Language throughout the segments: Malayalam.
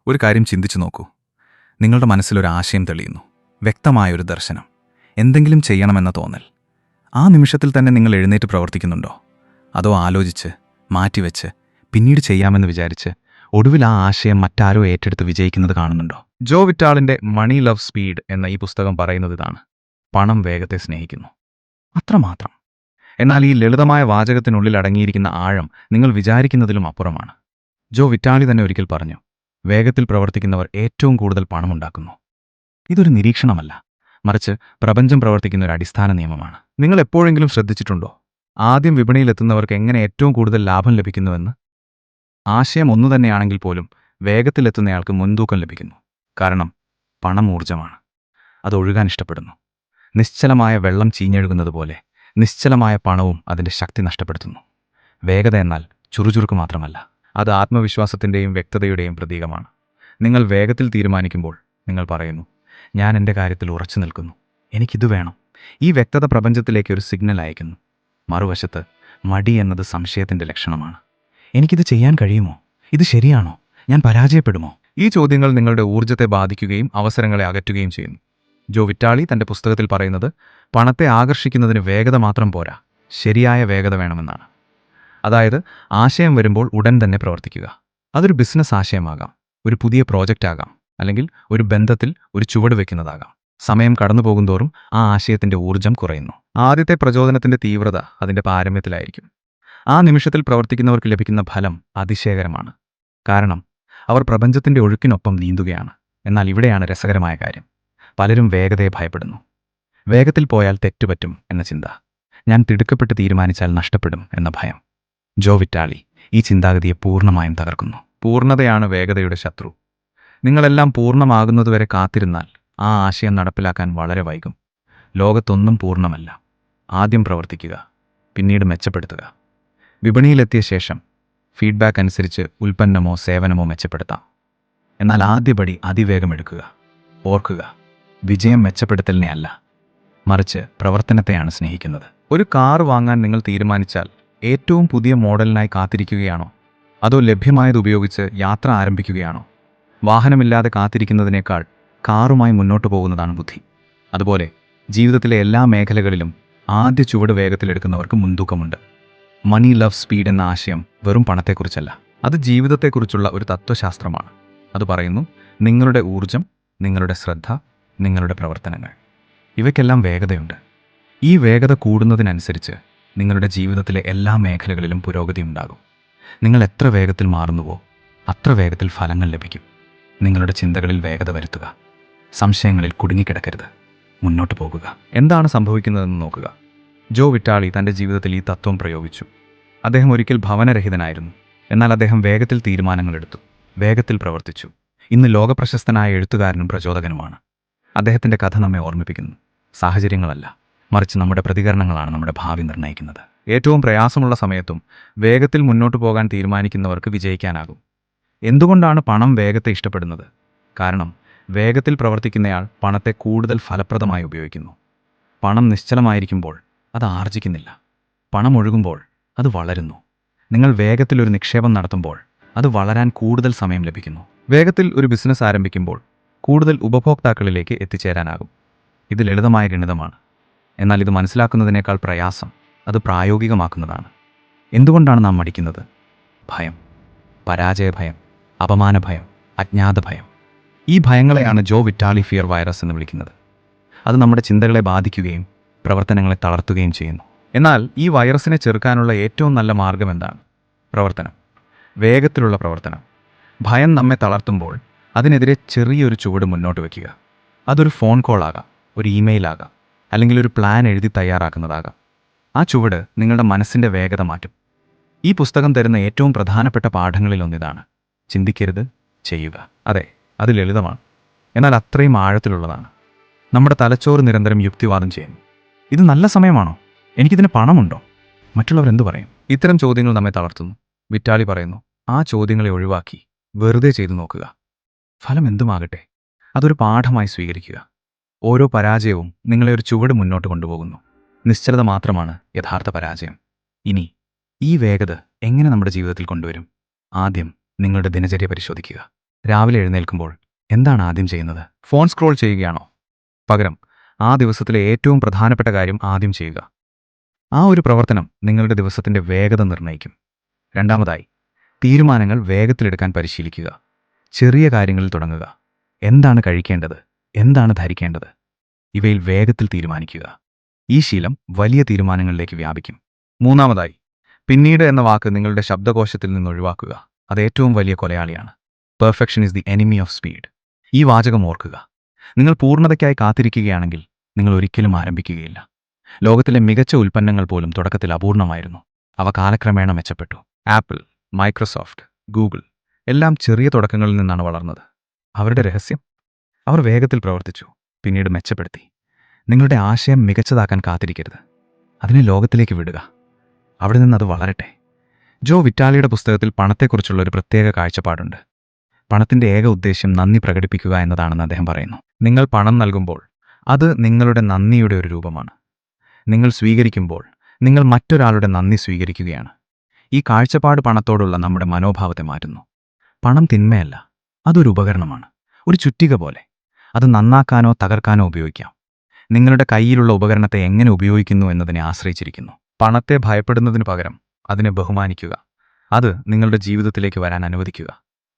ഒരു കാര്യം ചിന്തിച്ചു നോക്കൂ. നിങ്ങളുടെ മനസ്സിലൊരു ആശയം തെളിയുന്നു, വ്യക്തമായൊരു ദർശനം, എന്തെങ്കിലും ചെയ്യണമെന്ന തോന്നൽ. ആ നിമിഷത്തിൽ തന്നെ നിങ്ങൾ എഴുന്നേറ്റ് പ്രവർത്തിക്കുന്നുണ്ടോ? അതോ ആലോചിച്ച്, മാറ്റിവെച്ച്, പിന്നീട് ചെയ്യാമെന്ന് വിചാരിച്ച് ഒടുവിൽ ആ ആശയം മറ്റാരോ ഏറ്റെടുത്ത് വിജയിക്കുന്നത് കാണുന്നുണ്ടോ? ജോ വിറ്റാളിന്റെ മണി ലവ് സ്പീഡ് എന്ന ഈ പുസ്തകം പറയുന്നത് ഇതാണ്: പണം വേഗത്തെ സ്നേഹിക്കുന്നു. അത്രമാത്രം. എന്നാൽ ഈ ലളിതമായ വാചകത്തിനുള്ളിൽ അടങ്ങിയിരിക്കുന്ന ആഴം നിങ്ങൾ വിചാരിക്കുന്നതിലും അപ്പുറമാണ്. ജോ വിറ്റാളി തന്നെ ഒരിക്കൽ പറഞ്ഞു, വേഗത്തിൽ പ്രവർത്തിക്കുന്നവർ ഏറ്റവും കൂടുതൽ പണമുണ്ടാക്കുന്നു. ഇതൊരു നിരീക്ഷണമല്ല, മറിച്ച് പ്രപഞ്ചം പ്രവർത്തിക്കുന്ന ഒരു അടിസ്ഥാന നിയമമാണ്. നിങ്ങൾ എപ്പോഴെങ്കിലും ശ്രദ്ധിച്ചിട്ടുണ്ടോ, ആദ്യം വിപണിയിലെത്തുന്നവർക്ക് എങ്ങനെ ഏറ്റവും കൂടുതൽ ലാഭം ലഭിക്കുന്നുവെന്ന്? ആശയം ഒന്നുതന്നെയാണെങ്കിൽ പോലും വേഗത്തിലെത്തുന്നയാൾക്ക് മുൻതൂക്കം ലഭിക്കുന്നു. കാരണം പണം ഊർജ്ജമാണ്. അത് ഒഴുകാൻ ഇഷ്ടപ്പെടുന്നു. നിശ്ചലമായ വെള്ളം ചീഞ്ഞൊഴുകുന്നത് പോലെ നിശ്ചലമായ പണവും അതിൻ്റെ ശക്തി നഷ്ടപ്പെടുത്തുന്നു. വേഗത എന്നാൽ ചുറുചുറുക്ക് മാത്രമല്ല, അത് ആത്മവിശ്വാസത്തിൻ്റെയും വ്യക്തതയുടെയും പ്രതീകമാണ്. നിങ്ങൾ വേഗത്തിൽ തീരുമാനിക്കുമ്പോൾ നിങ്ങൾ പറയുന്നു, ഞാൻ എൻ്റെ കാര്യത്തിൽ ഉറച്ചു നിൽക്കുന്നു, എനിക്കിത് വേണം. ഈ വ്യക്തത പ്രപഞ്ചത്തിലേക്ക് ഒരു സിഗ്നൽ അയക്കുന്നു. മറുവശത്ത് മടി എന്നത് സംശയത്തിൻ്റെ ലക്ഷണമാണ്. എനിക്കിത് ചെയ്യാൻ കഴിയുമോ? ഇത് ശരിയാണോ? ഞാൻ പരാജയപ്പെടുമോ? ഈ ചോദ്യങ്ങൾ നിങ്ങളുടെ ഊർജ്ജത്തെ ബാധിക്കുകയും അവസരങ്ങളെ അകറ്റുകയും ചെയ്യുന്നു. ജോ വിറ്റാളി തൻ്റെ പുസ്തകത്തിൽ പറയുന്നത്, പണത്തെ ആകർഷിക്കുന്നതിന് വേഗത മാത്രം പോരാ, ശരിയായ വേഗത വേണമെന്നാണ്. അതായത് ആശയം വരുമ്പോൾ ഉടൻ തന്നെ പ്രവർത്തിക്കുക. അതൊരു ബിസിനസ് ആശയമാകാം, ഒരു പുതിയ പ്രോജക്റ്റ് ആകാം, അല്ലെങ്കിൽ ഒരു ബന്ധത്തിൽ ഒരു ചുവട് വെക്കുന്നതാകാം. സമയം കടന്നുപോകുന്തോറും ആ ആശയത്തിൻ്റെ ഊർജ്ജം കുറയുന്നു. ആദ്യത്തെ പ്രചോദനത്തിൻ്റെ തീവ്രത അതിൻ്റെ പാരമ്യത്തിലായിരിക്കും. ആ നിമിഷത്തിൽ പ്രവർത്തിക്കുന്നവർക്ക് ലഭിക്കുന്ന ഫലം അതിശയകരമാണ്. കാരണം അവർ പ്രപഞ്ചത്തിൻ്റെ ഒഴുക്കിനൊപ്പം നീന്തുകയാണ്. എന്നാൽ ഇവിടെയാണ് രസകരമായ കാര്യം. പലരും വേഗതയെ ഭയപ്പെടുന്നു. വേഗത്തിൽ പോയാൽ തെറ്റുപറ്റും എന്ന ചിന്ത, ഞാൻ തിടുക്കപ്പെട്ട് തീരുമാനിച്ചാൽ നഷ്ടപ്പെടും എന്ന ഭയം. ജോ വിറ്റാളി ഈ ചിന്താഗതിയെ പൂർണ്ണമായും തകർക്കുന്നു. പൂർണ്ണതയാണ് വേഗതയുടെ ശത്രു. നിങ്ങളെല്ലാം പൂർണ്ണമാകുന്നതുവരെ കാത്തിരുന്നാൽ ആ ആശയം നടപ്പിലാക്കാൻ വളരെ വൈകും. ലോകത്തൊന്നും പൂർണ്ണമല്ല. ആദ്യം പ്രവർത്തിക്കുക, പിന്നീട് മെച്ചപ്പെടുത്തുക. വിപണിയിലെത്തിയ ശേഷം ഫീഡ്ബാക്ക് അനുസരിച്ച് ഉൽപ്പന്നമോ സേവനമോ മെച്ചപ്പെടുത്താം. എന്നാൽ ആദ്യപടി അതിവേഗം എടുക്കുക. ഓർക്കുക, വിജയം മെച്ചപ്പെടുത്തലിനെ അല്ല, മറിച്ച് പ്രവർത്തനത്തെയാണ് സ്നേഹിക്കുന്നത്. ഒരു കാർ വാങ്ങാൻ നിങ്ങൾ തീരുമാനിച്ചാൽ ഏറ്റവും പുതിയ മോഡലിനായി കാത്തിരിക്കുകയാണോ? അതോ ലഭ്യമായത് ഉപയോഗിച്ച് യാത്ര ആരംഭിക്കുകയാണോ? വാഹനമില്ലാതെ കാത്തിരിക്കുന്നതിനേക്കാൾ കാറുമായി മുന്നോട്ട് പോകുന്നതാണ് ബുദ്ധി. അതുപോലെ ജീവിതത്തിലെ എല്ലാ മേഖലകളിലും ആദ്യ ചുവട് വേഗത്തിലെടുക്കുന്നവർക്ക് മുൻതൂക്കമുണ്ട്. മണി ലവ് സ്പീഡ് എന്ന ആശയം വെറും പണത്തെക്കുറിച്ചല്ല, അത് ജീവിതത്തെക്കുറിച്ചുള്ള ഒരു തത്വശാസ്ത്രമാണ്. അത് പറയുന്നു, നിങ്ങളുടെ ഊർജം, നിങ്ങളുടെ ശ്രദ്ധ, നിങ്ങളുടെ പ്രവർത്തനങ്ങൾ, ഇവയ്ക്കെല്ലാം വേഗതയുണ്ട്. ഈ വേഗത കൂടുന്നതിനനുസരിച്ച് നിങ്ങളുടെ ജീവിതത്തിലെ എല്ലാ മേഖലകളിലും പുരോഗതി ഉണ്ടാകും. നിങ്ങൾ എത്ര വേഗത്തിൽ മാറുന്നുവോ അത്ര വേഗത്തിൽ ഫലങ്ങൾ ലഭിക്കും. നിങ്ങളുടെ ചിന്തകളിൽ വേഗത വരുത്തുക. സംശയങ്ങളിൽ കുടുങ്ങിക്കിടക്കരുത്. മുന്നോട്ട് പോകുക. എന്താണ് സംഭവിക്കുന്നതെന്ന് നോക്കുക. ജോ വിറ്റാളി തൻ്റെ ജീവിതത്തിൽ ഈ തത്വം പ്രയോഗിച്ചു. അദ്ദേഹം ഒരിക്കൽ ഭവനരഹിതനായിരുന്നു. എന്നാൽ അദ്ദേഹം വേഗത്തിൽ തീരുമാനങ്ങളെടുത്തു, വേഗത്തിൽ പ്രവർത്തിച്ചു. ഇന്ന് ലോകപ്രശസ്തനായ എഴുത്തുകാരനും പ്രചോദകനുമാണ്. അദ്ദേഹത്തിൻ്റെ കഥ നമ്മെ ഓർമ്മിപ്പിക്കുന്നു, സാഹചര്യങ്ങളല്ല, മറിച്ച് നമ്മുടെ പ്രതികരണങ്ങളാണ് നമ്മുടെ ഭാവി നിർണ്ണയിക്കുന്നത്. ഏറ്റവും പ്രയാസമുള്ള സമയത്തും വേഗത്തിൽ മുന്നോട്ട് പോകാൻ തീരുമാനിക്കുന്നവർക്ക് വിജയിക്കാനാകും. എന്തുകൊണ്ടാണ് പണം വേഗത്തെ ഇഷ്ടപ്പെടുന്നത്? കാരണം വേഗത്തിൽ പ്രവർത്തിക്കുന്നയാൾ പണത്തെ കൂടുതൽ ഫലപ്രദമായി ഉപയോഗിക്കുന്നു. പണം നിശ്ചലമായിരിക്കുമ്പോൾ അത് ആർജിക്കുന്നില്ല. പണം ഒഴുകുമ്പോൾ അത് വളരുന്നു. നിങ്ങൾ വേഗത്തിൽ ഒരു നിക്ഷേപം നടത്തുമ്പോൾ അത് വളരാൻ കൂടുതൽ സമയം ലഭിക്കുന്നു. വേഗത്തിൽ ഒരു ബിസിനസ് ആരംഭിക്കുമ്പോൾ കൂടുതൽ ഉപഭോക്താക്കളിലേക്ക് എത്തിച്ചേരാനാകും. ഇത് ലളിതമായ ഗണിതമാണ്. എന്നാൽ ഇത് മനസ്സിലാക്കുന്നതിനേക്കാൾ പ്രയാസം അത് പ്രായോഗികമാക്കുന്നതാണ്. എന്തുകൊണ്ടാണ് നാം മടിക്കുന്നത്? ഭയം, പരാജയഭയം, അപമാനഭയം, അജ്ഞാത ഭയം. ഈ ഭയങ്ങളെയാണ് ജോ വിറ്റാളി ഫിയർ വൈറസ് എന്ന് വിളിക്കുന്നത്. അത് നമ്മുടെ ചിന്തകളെ ബാധിക്കുകയും പ്രവർത്തനങ്ങളെ തളർത്തുകയും ചെയ്യുന്നു. എന്നാൽ ഈ വൈറസിനെ ചെറുക്കാനുള്ള ഏറ്റവും നല്ല മാർഗം എന്താണ്? പ്രവർത്തനം, വേഗത്തിലുള്ള പ്രവർത്തനം. ഭയം നമ്മെ തളർത്തുമ്പോൾ അതിനെതിരെ ചെറിയൊരു ചുവട് മുന്നോട്ട് വയ്ക്കുക. അതൊരു ഫോൺ കോൾ ആകാം, ഒരു ഇമെയിൽ ആകാം, അല്ലെങ്കിൽ ഒരു പ്ലാൻ എഴുതി തയ്യാറാക്കുന്നതാകാം. ആ ചുവട് നിങ്ങളുടെ മനസ്സിൻ്റെ വേഗത മാറ്റും. ഈ പുസ്തകം തരുന്ന ഏറ്റവും പ്രധാനപ്പെട്ട പാഠങ്ങളിലൊന്നിതാണ്: ചിന്തിക്കരുത്, ചെയ്യുക. അതെ, അത് ലളിതമാണ്, എന്നാൽ അത്രയും ആഴത്തിലുള്ളതാണ്. നമ്മുടെ തലച്ചോറ് നിരന്തരം യുക്തിവാദം ചെയ്യുന്നു. ഇത് നല്ല സമയമാണോ? എനിക്കിതിന് പണമുണ്ടോ? മറ്റുള്ളവർ എന്തു പറയും? ഇത്തരം ചോദ്യങ്ങൾ നമ്മെ തളർത്തുന്നു. വിറ്റാളി പറയുന്നു, ആ ചോദ്യങ്ങളെ ഒഴിവാക്കി വെറുതെ ചെയ്തു നോക്കുക. ഫലം എന്തുമാകട്ടെ, അതൊരു പാഠമായി സ്വീകരിക്കുക. ഓരോ പരാജയവും നിങ്ങളെ ഒരു ചുവട് മുന്നോട്ട് കൊണ്ടുപോകുന്നു. നിശ്ചലത മാത്രമാണ് യഥാർത്ഥ പരാജയം. ഇനി ഈ വേഗത എങ്ങനെ നമ്മുടെ ജീവിതത്തിൽ കൊണ്ടുവരും? ആദ്യം നിങ്ങളുടെ ദിനചര്യ പരിശോധിക്കുക. രാവിലെ എഴുന്നേൽക്കുമ്പോൾ എന്താണ് ആദ്യം ചെയ്യുന്നത്? ഫോൺ സ്ക്രോൾ ചെയ്യുകയാണോ? പകരം ആ ദിവസത്തിലെ ഏറ്റവും പ്രധാനപ്പെട്ട കാര്യം ആദ്യം ചെയ്യുക. ആ ഒരു പ്രവർത്തനം നിങ്ങളുടെ ദിവസത്തിന്റെ വേഗത നിർണ്ണയിക്കും. രണ്ടാമതായി, തീരുമാനങ്ങൾ വേഗത്തിലെടുക്കാൻ പരിശീലിക്കുക. ചെറിയ കാര്യങ്ങളിൽ തുടങ്ങുക. എന്താണ് കഴിക്കേണ്ടത്? എന്താണ് ധരിക്കേണ്ടത്? ഇവയിൽ വേഗത്തിൽ തീരുമാനിക്കുക. ഈ ശീലം വലിയ തീരുമാനങ്ങളിലേക്ക് വ്യാപിക്കും. മൂന്നാമതായി, പിന്നീട് എന്ന വാക്ക് നിങ്ങളുടെ ശബ്ദകോശത്തിൽ നിന്ന് ഒഴിവാക്കുക. അത് ഏറ്റവും വലിയ കൊലയാളിയാണ്. Perfection is the enemy of speed. ഈ വാചകം ഓർക്കുക. നിങ്ങൾ പൂർണ്ണതയ്ക്കായി കാത്തിരിക്കുകയാണെങ്കിൽ നിങ്ങൾ ഒരിക്കലും ആരംഭിക്കുകയില്ല. ലോകത്തിലെ മികച്ച ഉൽപ്പന്നങ്ങൾ പോലും തുടക്കത്തിൽ അപൂർണമായിരുന്നു. അവ കാലക്രമേണ മെച്ചപ്പെട്ടു. ആപ്പിൾ, മൈക്രോസോഫ്റ്റ്, ഗൂഗിൾ എല്ലാം ചെറിയ തുടക്കങ്ങളിൽ നിന്നാണ് വളർന്നത്. അവരുടെ രഹസ്യം? അവർ വേഗത്തിൽ പ്രവർത്തിച്ചു, പിന്നീട് മെച്ചപ്പെടുത്തി. നിങ്ങളുടെ ആശയം മികച്ചതാക്കാൻ കാത്തിരിക്കരുത്. അതിനെ ലോകത്തിലേക്ക് വിടുക. അവിടെ നിന്ന് അത് വളരട്ടെ. ജോ വിറ്റാലിയുടെ പുസ്തകത്തിൽ പണത്തെക്കുറിച്ചുള്ള ഒരു പ്രത്യേക കാഴ്ചപ്പാടുണ്ട്. പണത്തിന്റെ ഏക ഉദ്ദേശ്യം നന്ദി പ്രകടിപ്പിക്കുക എന്നതാണെന്ന് അദ്ദേഹം പറയുന്നു. നിങ്ങൾ പണം നൽകുമ്പോൾ അത് നിങ്ങളുടെ നന്ദിയുടെ ഒരു രൂപമാണ്. നിങ്ങൾ സ്വീകരിക്കുമ്പോൾ നിങ്ങൾ മറ്റൊരാളുടെ നന്ദി സ്വീകരിക്കുകയാണ്. ഈ കാഴ്ചപ്പാട് പണത്തോടുള്ള നമ്മുടെ മനോഭാവത്തെ മാറ്റുന്നു. പണം തിന്മയല്ല, അതൊരു ഉപകരണമാണ്. ഒരു ചുറ്റിക പോലെ. അത് നന്നാക്കാനോ തകർക്കാനോ ഉപയോഗിക്കാം. നിങ്ങളുടെ കയ്യിലുള്ള ഉപകരണത്തെ എങ്ങനെ ഉപയോഗിക്കുന്നു എന്നതിനെ ആശ്രയിച്ചിരിക്കുന്നു. പണത്തെ ഭയപ്പെടുന്നതിനു പകരം അതിനെ ബഹുമാനിക്കുക. അത് നിങ്ങളുടെ ജീവിതത്തിലേക്ക് വരാൻ അനുവദിക്കുക.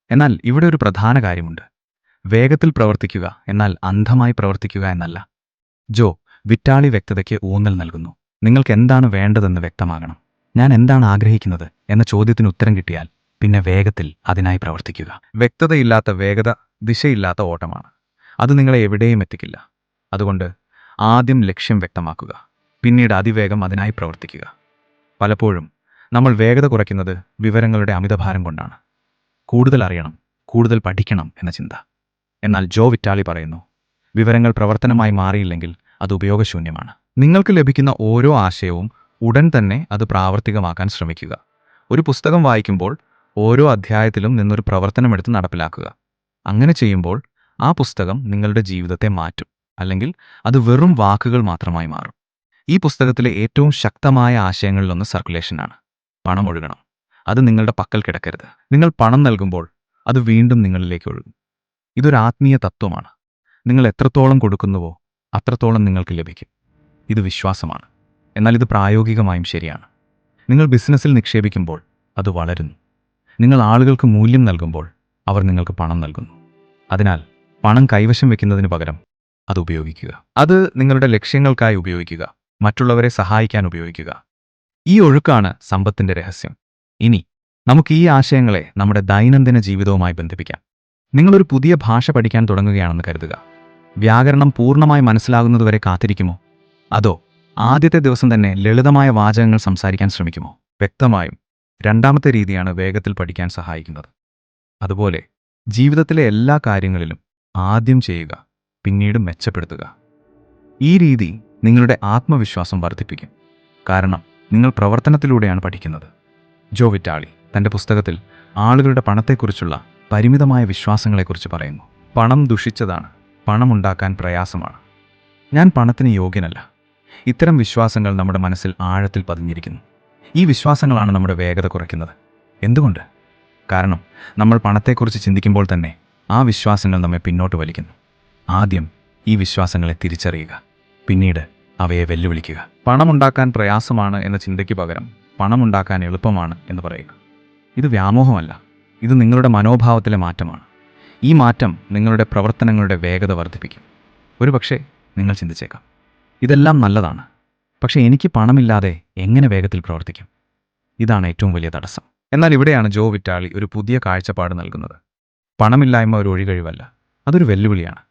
എന്നാൽ ഇവിടെ ഒരു പ്രധാന കാര്യമുണ്ട്. വേഗത്തിൽ പ്രവർത്തിക്കുക എന്നാൽ അന്ധമായി പ്രവർത്തിക്കുക എന്നല്ല. ജോ വിറ്റാളി വ്യക്തതയ്ക്ക് ഊന്നൽ നൽകുന്നു. നിങ്ങൾക്ക് എന്താണ് വേണ്ടതെന്ന് വ്യക്തമാകണം. ഞാൻ എന്താണ് ആഗ്രഹിക്കുന്നത് എന്ന ചോദ്യത്തിന് ഉത്തരം കിട്ടിയാൽ പിന്നെ വേഗത്തിൽ അതിനായി പ്രവർത്തിക്കുക. വ്യക്തതയില്ലാത്ത വേഗത ദിശയില്ലാത്ത ഓട്ടമാണ്. അത് നിങ്ങളെ എവിടെയും എത്തിക്കില്ല. അതുകൊണ്ട് ആദ്യം ലക്ഷ്യം വ്യക്തമാക്കുക, പിന്നീട് അതിവേഗം അതിനായി പ്രവർത്തിക്കുക. പലപ്പോഴും നമ്മൾ വേഗത കുറയ്ക്കുന്നത് വിവരങ്ങളുടെ അമിതഭാരം കൊണ്ടാണ്. കൂടുതൽ അറിയണം, കൂടുതൽ പഠിക്കണം എന്ന ചിന്ത. എന്നാൽ ജോ വിറ്റാളി പറയുന്നു, വിവരങ്ങൾ പ്രവർത്തനമായി മാറിയില്ലെങ്കിൽ അത് ഉപയോഗശൂന്യമാണ്. നിങ്ങൾക്ക് ലഭിക്കുന്ന ഓരോ ആശയവും ഉടൻ തന്നെ അത് പ്രാവർത്തികമാക്കാൻ ശ്രമിക്കുക. ഒരു പുസ്തകം വായിക്കുമ്പോൾ ഓരോ അധ്യായത്തിലും നിന്നൊരു പ്രവർത്തനമെടുത്ത് നടപ്പിലാക്കുക. അങ്ങനെ ചെയ്യുമ്പോൾ ആ പുസ്തകം നിങ്ങളുടെ ജീവിതത്തെ മാറ്റും. അല്ലെങ്കിൽ അത് വെറും വാക്കുകൾ മാത്രമായി മാറും. ഈ പുസ്തകത്തിലെ ഏറ്റവും ശക്തമായ ആശയങ്ങളിലൊന്ന് സർക്കുലേഷനാണ്. പണം ഒഴുകണം. അത് നിങ്ങളുടെ പക്കൽ കിടക്കരുത്. നിങ്ങൾ പണം നൽകുമ്പോൾ അത് വീണ്ടും നിങ്ങളിലേക്ക് ഒഴുകും. ഇതൊരു ആത്മീയ തത്വമാണ്. നിങ്ങൾ എത്രത്തോളം കൊടുക്കുന്നുവോ അത്രത്തോളം നിങ്ങൾക്ക് ലഭിക്കും. ഇത് വിശ്വാസമാണ്. എന്നാൽ ഇത് പ്രായോഗികമായും ശരിയാണ്. നിങ്ങൾ ബിസിനസ്സിൽ നിക്ഷേപിക്കുമ്പോൾ അത് വളരുന്നു. നിങ്ങൾ ആളുകൾക്ക് മൂല്യം നൽകുമ്പോൾ അവർ നിങ്ങൾക്ക് പണം നൽകുന്നു. അതിനാൽ പണം കൈവശം വെക്കുന്നതിന് പകരം അത് ഉപയോഗിക്കുക. അത് നിങ്ങളുടെ ലക്ഷ്യങ്ങൾക്കായി ഉപയോഗിക്കുക. മറ്റുള്ളവരെ സഹായിക്കാൻ ഉപയോഗിക്കുക. ഈ ഒഴുക്കാണ് സമ്പത്തിന്റെ രഹസ്യം. ഇനി നമുക്ക് ഈ ആശയങ്ങളെ നമ്മുടെ ദൈനംദിന ജീവിതവുമായി ബന്ധിപ്പിക്കാം. നിങ്ങളൊരു പുതിയ ഭാഷ പഠിക്കാൻ തുടങ്ങുകയാണെന്ന് കരുതുക. വ്യാകരണം പൂർണ്ണമായി മനസ്സിലാകുന്നതുവരെ കാത്തിരിക്കുമോ? അതോ ആദ്യത്തെ ദിവസം തന്നെ ലളിതമായ വാചകങ്ങൾ സംസാരിക്കാൻ ശ്രമിക്കുമോ? വ്യക്തമായും രണ്ടാമത്തെ രീതിയാണ് വേഗത്തിൽ പഠിക്കാൻ സഹായിക്കുന്നത്. അതുപോലെ ജീവിതത്തിലെ എല്ലാ കാര്യങ്ങളിലും ആദ്യം ചെയ്യുക, പിന്നീട് മെച്ചപ്പെടുത്തുക. ഈ രീതി നിങ്ങളുടെ ആത്മവിശ്വാസം വർദ്ധിപ്പിക്കും. കാരണം നിങ്ങൾ പ്രവർത്തനത്തിലൂടെയാണ് പഠിക്കുന്നത്. ജോ വിറ്റാളി തൻ്റെ പുസ്തകത്തിൽ ആളുകളുടെ പണത്തെക്കുറിച്ചുള്ള പരിമിതമായ വിശ്വാസങ്ങളെക്കുറിച്ച് പറയുന്നു. പണം ദുഷിച്ചതാണ്. പണമുണ്ടാക്കാൻ പ്രയാസമാണ്. ഞാൻ പണത്തിന് യോഗ്യനല്ല. ഇത്തരം വിശ്വാസങ്ങൾ നമ്മുടെ മനസ്സിൽ ആഴത്തിൽ പതിഞ്ഞിരിക്കുന്നു. ഈ വിശ്വാസങ്ങളാണ് നമ്മുടെ വേഗത കുറയ്ക്കുന്നത്. എന്തുകൊണ്ട്? കാരണം നമ്മൾ പണത്തെക്കുറിച്ച് ചിന്തിക്കുമ്പോൾ തന്നെ ആ വിശ്വാസങ്ങൾ നമ്മെ പിന്നോട്ട് വലിക്കുന്നു. ആദ്യം ഈ വിശ്വാസങ്ങളെ തിരിച്ചറിയുക, പിന്നീട് അവയെ വെല്ലുവിളിക്കുക. പണമുണ്ടാക്കാൻ പ്രയാസമാണ് എന്ന ചിന്തയ്ക്ക് പകരം പണമുണ്ടാക്കാൻ എളുപ്പമാണ് എന്ന് പറയുക. ഇത് വ്യാമോഹമല്ല, ഇത് നിങ്ങളുടെ മനോഭാവത്തിലെ മാറ്റമാണ്. ഈ മാറ്റം നിങ്ങളുടെ പ്രവർത്തനങ്ങളുടെ വേഗത വർദ്ധിപ്പിക്കും. ഒരുപക്ഷെ നിങ്ങൾ ചിന്തിച്ചേക്കാം, ഇതെല്ലാം നല്ലതാണ്, പക്ഷേ എനിക്ക് പണമില്ലാതെ എങ്ങനെ വേഗത്തിൽ പ്രവർത്തിക്കും? ഇതാണ് ഏറ്റവും വലിയ തടസ്സം. എന്നാൽ ഇവിടെയാണ് ജോ വിറ്റാളി ഒരു പുതിയ കാഴ്ചപ്പാട് നൽകുന്നത്. പണമില്ലായ്മ ഒരു ഒഴികഴിവല്ല, അതൊരു വെല്ലുവിളിയാണ്.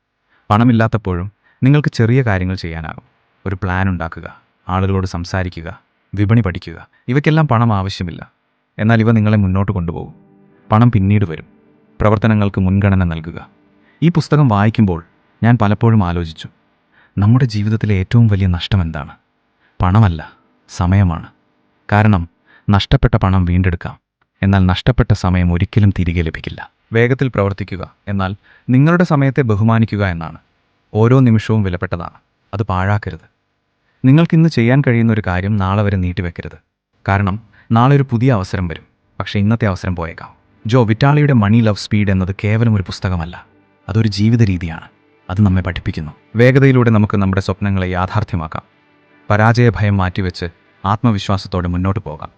പണമില്ലാത്തപ്പോഴും നിങ്ങൾക്ക് ചെറിയ കാര്യങ്ങൾ ചെയ്യാനാകും. ഒരു പ്ലാൻ ഉണ്ടാക്കുക, ആളുകളോട് സംസാരിക്കുക, വിപണി പഠിക്കുക. ഇവയ്ക്കെല്ലാം പണം ആവശ്യമില്ല. എന്നാൽ ഇവ നിങ്ങളെ മുന്നോട്ട് കൊണ്ടുപോകും. പണം പിന്നീട് വരും. പ്രവർത്തനങ്ങൾക്ക് മുൻഗണന നൽകുക. ഈ പുസ്തകം വായിക്കുമ്പോൾ ഞാൻ പലപ്പോഴും ആലോചിച്ചു, നമ്മുടെ ജീവിതത്തിലെ ഏറ്റവും വലിയ നഷ്ടം എന്താണ്? പണമല്ല, സമയമാണ്. കാരണം നഷ്ടപ്പെട്ട പണം വീണ്ടെടുക്കാം, എന്നാൽ നഷ്ടപ്പെട്ട സമയം ഒരിക്കലും തിരികെ ലഭിക്കില്ല. വേഗത്തിൽ പ്രവർത്തിക്കുക എന്നാൽ നിങ്ങളുടെ സമയത്തെ ബഹുമാനിക്കുക എന്നാണ്. ഓരോ നിമിഷവും വിലപ്പെട്ടതാണ്, അത് പാഴാക്കരുത്. നിങ്ങൾക്കിന്ന് ചെയ്യാൻ കഴിയുന്ന ഒരു കാര്യം നാളെ വരെ നീട്ടിവെക്കരുത്. കാരണം നാളെ ഒരു പുതിയ അവസരം വരും, പക്ഷേ ഇന്നത്തെ അവസരം പോയേക്കാം. ജോ വിറ്റാളിയുടെ മണി ലവ് സ്പീഡ് എന്നത് കേവലം ഒരു പുസ്തകമല്ല, അതൊരു ജീവിത രീതിയാണ്. അത് നമ്മെ പഠിപ്പിക്കുന്നു. വേഗതയിലൂടെ നമുക്ക് നമ്മുടെ സ്വപ്നങ്ങളെ യാഥാർത്ഥ്യമാക്കാം. പരാജയ ഭയം മാറ്റിവെച്ച് ആത്മവിശ്വാസത്തോടെ മുന്നോട്ട് പോകാം.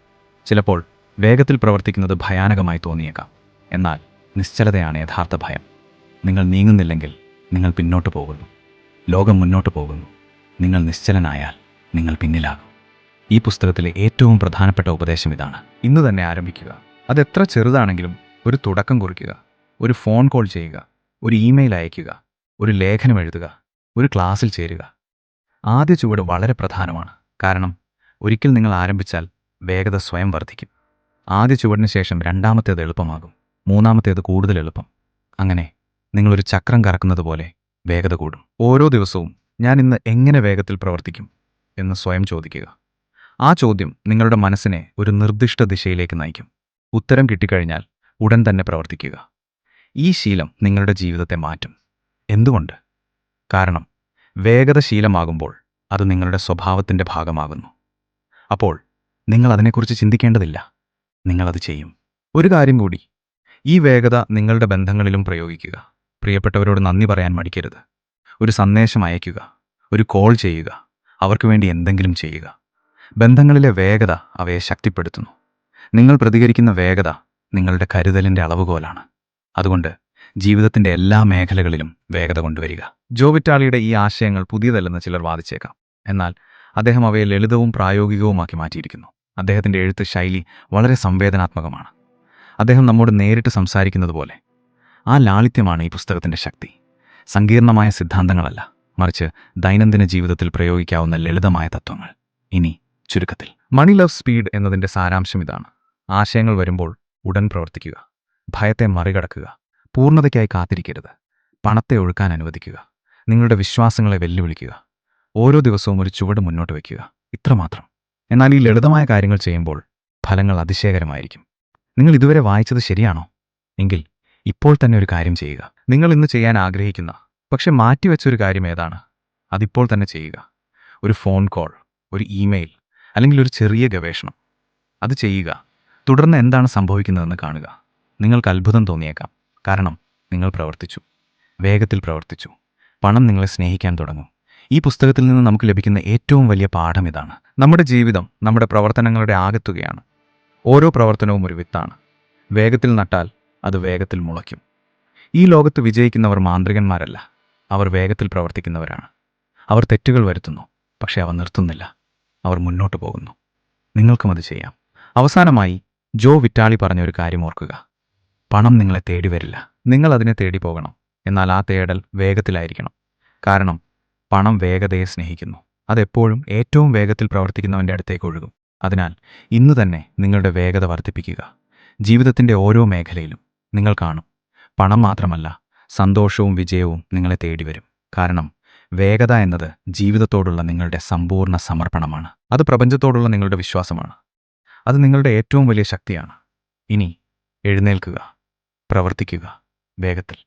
ചിലപ്പോൾ വേഗത്തിൽ പ്രവർത്തിക്കുന്നത് ഭയാനകമായി തോന്നിയേക്കാം, എന്നാൽ നിശ്ചലതയാണ് യഥാർത്ഥ ഭയം. നിങ്ങൾ നീങ്ങുന്നില്ലെങ്കിൽ നിങ്ങൾ പിന്നോട്ട് പോകുന്നു. ലോകം മുന്നോട്ട് പോകുന്നു. നിങ്ങൾ നിശ്ചലനായാൽ നിങ്ങൾ പിന്നിലാകും. ഈ പുസ്തകത്തിലെ ഏറ്റവും പ്രധാനപ്പെട്ട ഉപദേശം ഇതാണ്: ഇന്ന് തന്നെ ആരംഭിക്കുക. അതെത്ര ചെറുതാണെങ്കിലും ഒരു തുടക്കം കുറിക്കുക. ഒരു ഫോൺ കോൾ ചെയ്യുക, ഒരു ഇമെയിൽ അയയ്ക്കുക, ഒരു ലേഖനം എഴുതുക, ഒരു ക്ലാസ്സിൽ ചേരുക. ആദ്യ ചുവട് വളരെ പ്രധാനമാണ്, കാരണം ഒരിക്കൽ നിങ്ങൾ ആരംഭിച്ചാൽ വേഗത സ്വയം വർദ്ധിക്കും. ആദ്യ ചുവടിന് ശേഷം രണ്ടാമത്തേത് എളുപ്പമാകും, മൂന്നാമത്തേത് കൂടുതൽ എളുപ്പം. അങ്ങനെ നിങ്ങളൊരു ചക്രം കറക്കുന്നത് പോലെ വേഗത കൂടും. ഓരോ ദിവസവും ഞാൻ ഇന്ന് എങ്ങനെ വേഗത്തിൽ പ്രവർത്തിക്കും എന്ന് സ്വയം ചോദിക്കുക. ആ ചോദ്യം നിങ്ങളുടെ മനസ്സിനെ ഒരു നിർദ്ദിഷ്ട ദിശയിലേക്ക് നയിക്കും. ഉത്തരം കിട്ടിക്കഴിഞ്ഞാൽ ഉടൻ തന്നെ പ്രവർത്തിക്കുക. ഈ ശീലം നിങ്ങളുടെ ജീവിതത്തെ മാറ്റും. എന്തുകൊണ്ട്? കാരണം വേഗത ശീലമാകുമ്പോൾ അത് നിങ്ങളുടെ സ്വഭാവത്തിൻ്റെ ഭാഗമാകുന്നു. അപ്പോൾ നിങ്ങൾ അതിനെക്കുറിച്ച് ചിന്തിക്കേണ്ടതില്ല, നിങ്ങളത് ചെയ്യും. ഒരു കാര്യം കൂടി, ഈ വേഗത നിങ്ങളുടെ ബന്ധങ്ങളിലും പ്രയോഗിക്കുക. പ്രിയപ്പെട്ടവരോട് നന്ദി പറയാൻ മടിക്കരുത്. ഒരു സന്ദേശം അയയ്ക്കുക, ഒരു കോൾ ചെയ്യുക, അവർക്ക് വേണ്ടി എന്തെങ്കിലും ചെയ്യുക. ബന്ധങ്ങളിലെ വേഗത അവയെ ശക്തിപ്പെടുത്തുന്നു. നിങ്ങൾ പ്രതികരിക്കുന്ന വേഗത നിങ്ങളുടെ കരുതലിൻ്റെ അളവുകോലാണ്. അതുകൊണ്ട് ജീവിതത്തിൻ്റെ എല്ലാ മേഖലകളിലും വേഗത കൊണ്ടുവരിക. ജോ വിറ്റാളിയുടെ ഈ ആശയങ്ങൾ പുതിയതല്ലെന്ന് ചിലർ വാദിച്ചേക്കാം, എന്നാൽ അദ്ദേഹം അവയെ ലളിതവും പ്രായോഗികവുമാക്കി മാറ്റിയിരിക്കുന്നു. അദ്ദേഹത്തിൻ്റെ എഴുത്ത് ശൈലി വളരെ സംവേദനാത്മകമാണ്. അദ്ദേഹം നമ്മോട് നേരിട്ട് സംസാരിക്കുന്നത് പോലെ. ആ ലാളിത്യമാണ് ഈ പുസ്തകത്തിൻ്റെ ശക്തി. സങ്കീർണമായ സിദ്ധാന്തങ്ങളല്ല, മറിച്ച് ദൈനംദിന ജീവിതത്തിൽ പ്രയോഗിക്കാവുന്ന ലളിതമായ തത്വങ്ങൾ. ഇനി ചുരുക്കത്തിൽ, മണി ലവ് സ്പീഡ് എന്നതിൻ്റെ സാരാംശം ഇതാണ്: ആശയങ്ങൾ വരുമ്പോൾ ഉടൻ പ്രവർത്തിക്കുക. ഭയത്തെ മറികടക്കുക. പൂർണ്ണതയ്ക്കായി കാത്തിരിക്കരുത്. പണത്തെ ഒഴുക്കാൻ അനുവദിക്കുക. നിങ്ങളുടെ വിശ്വാസങ്ങളെ വെല്ലുവിളിക്കുക. ഓരോ ദിവസവും ഒരു ചുവട് മുന്നോട്ട് വയ്ക്കുക. ഇത്രമാത്രം. എന്നാൽ ഈ ലളിതമായ കാര്യങ്ങൾ ചെയ്യുമ്പോൾ ഫലങ്ങൾ അതിശയകരമായിരിക്കും. നിങ്ങൾ ഇതുവരെ വായിച്ചത് ശരിയാണോ? എങ്കിൽ ഇപ്പോൾ തന്നെ ഒരു കാര്യം ചെയ്യുക. നിങ്ങൾ ഇന്ന് ചെയ്യാൻ ആഗ്രഹിക്കുന്ന, പക്ഷെ മാറ്റിവെച്ചൊരു കാര്യം ഏതാണ്? അതിപ്പോൾ തന്നെ ചെയ്യുക. ഒരു ഫോൺ കോൾ, ഒരു ഇമെയിൽ, അല്ലെങ്കിൽ ഒരു ചെറിയ ഗവേഷണം. അത് ചെയ്യുക. തുടർന്ന് എന്താണ് സംഭവിക്കുന്നതെന്ന് കാണുക. നിങ്ങൾക്ക് അത്ഭുതം തോന്നിയേക്കാം, കാരണം നിങ്ങൾ പ്രവർത്തിച്ചു. വേഗത്തിൽ പ്രവർത്തിച്ചു. പണം നിങ്ങളെ സ്നേഹിക്കാൻ തുടങ്ങും. ഈ പുസ്തകത്തിൽ നിന്ന് നമുക്ക് ലഭിക്കുന്ന ഏറ്റവും വലിയ പാഠം ഇതാണ്: നമ്മുടെ ജീവിതം നമ്മുടെ പ്രവർത്തനങ്ങളുടെ ആകത്തുകയാണ്. ഓരോ പ്രവർത്തനവും ഒരു വിത്താണ്. വേഗത്തിൽ നട്ടാൽ അത് വേഗത്തിൽ മുളയ്ക്കും. ഈ ലോകത്ത് വിജയിക്കുന്നവർ മാന്ത്രികന്മാരല്ല, അവർ വേഗത്തിൽ പ്രവർത്തിക്കുന്നവരാണ്. അവർ തെറ്റുകൾ വരുത്തുന്നു, പക്ഷേ അവ നിർത്തുന്നില്ല. അവർ മുന്നോട്ട് പോകുന്നു. നിങ്ങൾക്കും അത് ചെയ്യാം. അവസാനമായി ജോ വിറ്റാളി പറഞ്ഞ ഒരു കാര്യം ഓർക്കുക: പണം നിങ്ങളെ തേടി വരില്ല, നിങ്ങൾ അതിനെ തേടി പോകണം. എന്നാൽ ആ തേടൽ വേഗത്തിലായിരിക്കണം. കാരണം പണം വേഗതയെ സ്നേഹിക്കുന്നു. അതെപ്പോഴും ഏറ്റവും വേഗത്തിൽ പ്രവർത്തിക്കുന്നവൻ്റെ അടുത്തേക്ക് ഒഴുകും. അതിനാൽ ഇന്ന് തന്നെ നിങ്ങളുടെ വേഗത വർദ്ധിപ്പിക്കുക. ജീവിതത്തിൻ്റെ ഓരോ മേഖലയിലും നിങ്ങൾ കാണും, പണം മാത്രമല്ല, സന്തോഷവും വിജയവും നിങ്ങളെ തേടി വരും. കാരണം വേഗത എന്നത് ജീവിതത്തോടുള്ള നിങ്ങളുടെ സമ്പൂർണ്ണ സമർപ്പണമാണ്. അത് പ്രപഞ്ചത്തോടുള്ള നിങ്ങളുടെ വിശ്വാസമാണ്. അത് നിങ്ങളുടെ ഏറ്റവും വലിയ ശക്തിയാണ്. ഇനി എഴുന്നേൽക്കുക, പ്രവർത്തിക്കുക, വേഗത്തിൽ.